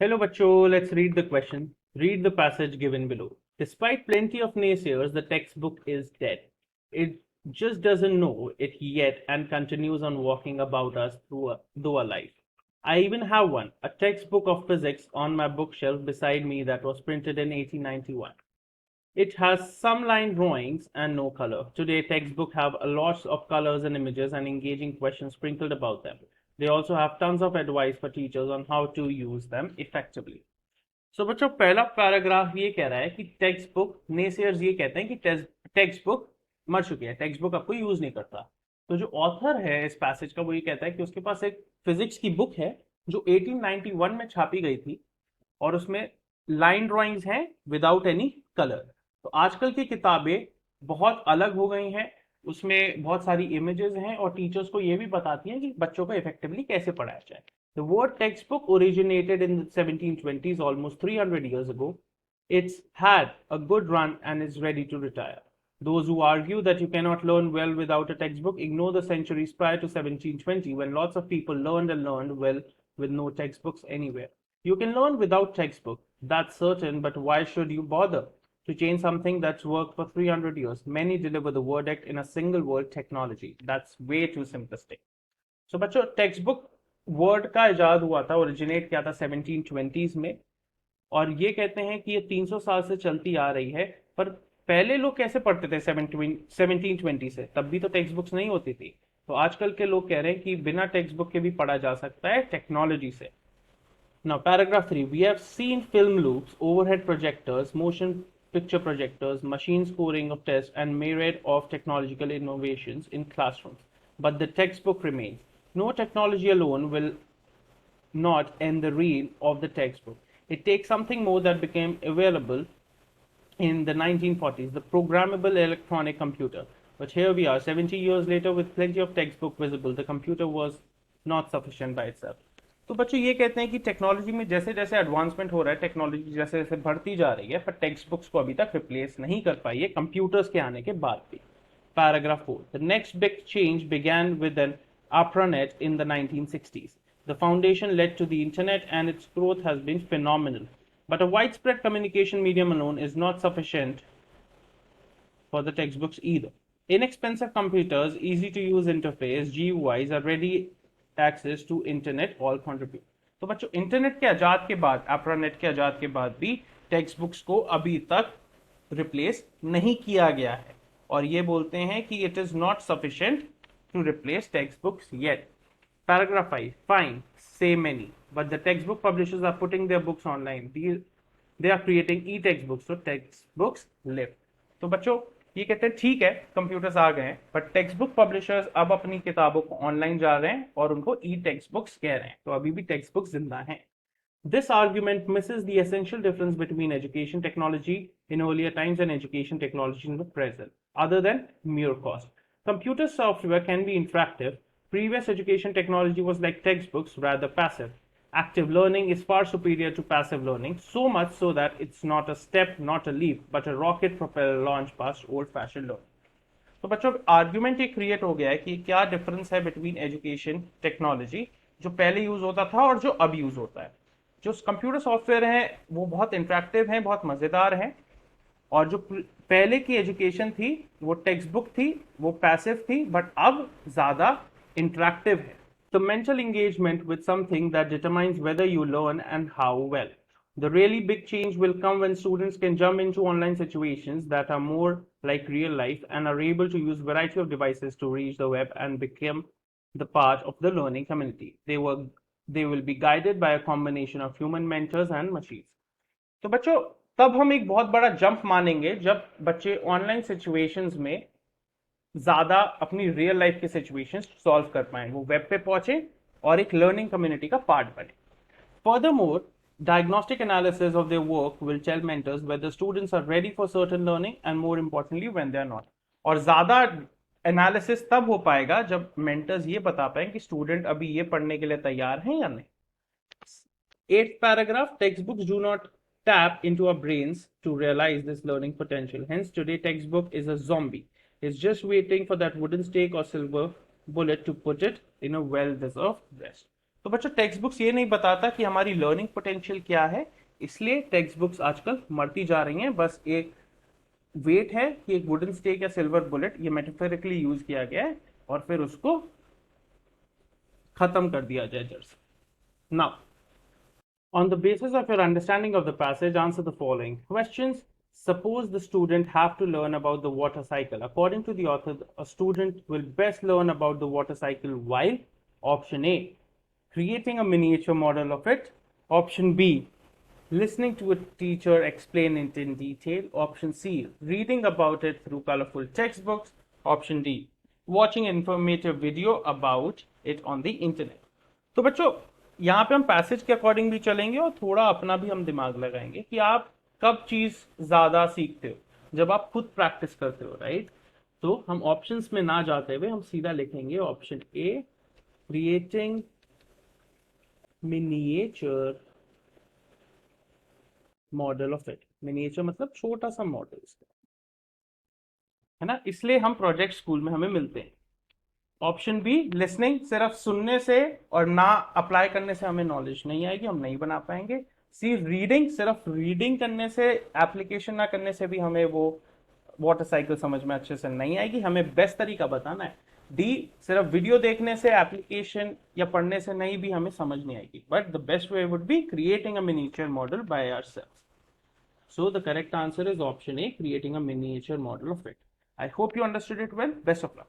Hello, Bacho. Let's read the question. Read the passage given below. Despite plenty of naysayers, the textbook is dead. It just doesn't know it yet and continues on walking about us through our life. I even have one, a textbook of physics on my bookshelf beside me that was printed in 1891. It has some line drawings and no color. Today, textbooks have a lot of colors and images and engaging questions sprinkled about them. They also have tons of advice for teachers on how to use them effectively. सो बच्चों पहला paragraph ये कह रहा है कि text book नेसियर्स ये कहते हैं कि टेक्स्ट बुक मर चुकी है, टेक्स्ट बुक आपको यूज नहीं करता। तो जो ऑथर है इस पैसेज का वो ये कहता है कि उसके पास एक फिजिक्स की बुक है जो 1891 में छापी गई थी और उसमें लाइन ड्राइंग्स हैं विदाउट एनी कलर। तो आजकल की किताबें बहुत अलग हो गई हैं, उसमें बहुत सारी इमेजेस हैं और टीचर्स को ये भी बताती हैं कि बच्चों को इफेक्टिवली कैसे पढ़ाया जाए। The word textbook originated in the 1720s, almost 300 years ago. It's had a good run and is ready to retire. Those who argue that you cannot learn well without a textbook ignore the centuries prior to 1720 when lots of people learned and learned well with no textbooks anywhere. You can learn without textbook, that's certain, but why should you bother to change something that's worked for 300 years? Many deliver the verdict in a single word, technology. That's way too simplistic. So बच्चों text word का इजाद हुआ था, originate किया था 1720s में, और ये कहते हैं कि ये 300 साल से चलती आ रही है। पर पहले लोग कैसे पढ़ते थे 1720 से? तब भी तो टेक्स्ट बुक्स नहीं होती थी। तो आजकल के लोग कह रहे हैं कि बिना टेक्स्ट बुक के भी पढ़ा जा सकता है टेक्नोलॉजी से। Now, paragraph 3. We have seen film loops, overhead projectors, motion picture projectors, machine scoring of tests, and myriad of technological innovations in classrooms. But the textbook remains. No technology alone will not end the reel of the textbook. It takes something more that became available in the 1940s, the programmable electronic computer. But here we are, 70 years later, with plenty of textbook visible. The computer was not sufficient by itself. तो बच्चों ये कहते हैं कि technology में जैसे जैसे advancement हो रहा है, टेक्नोलॉजी जैसे जैसे बढ़ती जा रही है, पर टेक्स्ट बुक्स को अभी तक रिप्लेस नहीं कर पाई है कंप्यूटर्स के आने के बाद भी। Paragraph 4. The next big change began with an ARPANET in the 1960s. The foundation led to the internet and its growth has been phenomenal. But a widespread communication medium alone is not sufficient for the textbooks either. Inexpensive computers, easy to use interface, GUIs are ready access to internet all contribute. तो बच्चों internet के आजाद के बाद, ARPANET के आजाद के बाद भी text books को अभी तक रिप्लेस नहीं किया गया है और ये बोलते हैं कि it is not sufficient to replace text books yet. Paragraph 5. Fine, say many, but the textbook publishers are putting their books online. They are creating e-textbooks, so textbooks live. तो बच्चों ये कहते हैं ठीक है कंप्यूटर्स आ गए हैं, बट टेक्स्ट बुक पब्लिशर्स अब अपनी किताबों को ऑनलाइन जा रहे हैं और उनको ई टेक्स्ट बुक्स कह रहे हैं, तो अभी भी टेक्स्ट बुक्स जिंदा हैं। This argument misses the essential difference between education technology in earlier times and education technology in the present, other than mere cost. Computer software can be interactive. Previous education technology was like textbooks, rather passive. Active learning is far superior to passive learning, so much so that it's not a step, not a leap, but a rocket propeller launch past old-fashioned learning. तो बच्चों argument ये create हो गया है कि क्या difference है between education technology जो पहले यूज होता था और जो अब यूज होता है। जो कंप्यूटर सॉफ्टवेयर हैं वो बहुत इंटरेक्टिव हैं, बहुत मजेदार हैं, और जो पहले की एजुकेशन थी वो टेक्स्ट बुक थी, वो पैसिव थी, बट अब ज्यादा इंटरेक्टिव है। The mental engagement with something that determines whether you learn and how well. The really big change will come when students can jump into online situations that are more like real life and are able to use variety of devices to reach the web and become the part of the learning community. They will be guided by a combination of human mentors and machines. तो बच्चों तब हम एक बहुत बड़ा jump मानेंगे जब बच्चे ऑनलाइन सिचुएशंस में ज्यादा अपनी रियल लाइफ के सिचुएशंस सॉल्व कर पाए, वो वेब पे पहुंचे और एक लर्निंग कम्युनिटी का पार्ट बने। Furthermore, diagnostic analysis of their work will tell mentors whether students are ready for certain learning and more importantly when they are not. और ज्यादा एनालिसिस तब हो पाएगा जब मेंटर्स ये बता पाए कि स्टूडेंट अभी ये पढ़ने के लिए तैयार हैं या नहीं। 8th paragraph, textbooks do not tap into our brains to realize this learning potential. Hence, today textbook is a zombie. It's just waiting for that wooden stake or silver bullet to put it in a well-deserved rest. तो बच्चों text books ये नहीं बताता कि हमारी learning potential क्या है, इसलिए टेक्स्ट बुक्स आजकल मरती जा रही हैं। बस एक वेट है कि एक वुडन स्टेक या सिल्वर बुलेट, ये मेटाफोरिकली यूज किया गया है, और फिर उसको खत्म कर दिया जाए जड़ से। Now, on the basis of your understanding of the passage, answer the following questions. Suppose the student have to learn about the water cycle. According to the author, a student will best learn about the water cycle while option A, creating a miniature model of it, option B, listening to a teacher explain it in detail, option C, reading about it through colorful textbooks, option D, watching an informative video about it on the internet. तो बच्चों यहाँ पे हम passage के according भी चलेंगे और थोड़ा अपना भी हम दिमाग लगाएंगे कि आप कब चीज ज्यादा सीखते हो, जब आप खुद प्रैक्टिस करते हो, राइट। तो हम ऑप्शंस में ना जाते हुए हम सीधा लिखेंगे option A, creating miniature model of it. Miniature मतलब छोटा सा मॉडल, है ना, इसलिए हम प्रोजेक्ट स्कूल में हमें मिलते हैं। ऑप्शन बी, लिसनिंग, सिर्फ सुनने से और ना अप्लाई करने से हमें नॉलेज नहीं आएगी, हम नहीं बना पाएंगे। सी, रीडिंग, सिर्फ रीडिंग करने से, एप्लीकेशन ना करने से भी हमें वो वाटर साइकिल समझ में अच्छे से नहीं आएगी, हमें बेस्ट तरीका बताना है। डी, सिर्फ वीडियो देखने से, एप्लीकेशन या पढ़ने से नहीं भी हमें समझ नहीं आएगी, but the best way would be creating a miniature model by ourselves. So the correct answer is option A, creating a miniature model of it. I hope you understood it well. Best of luck.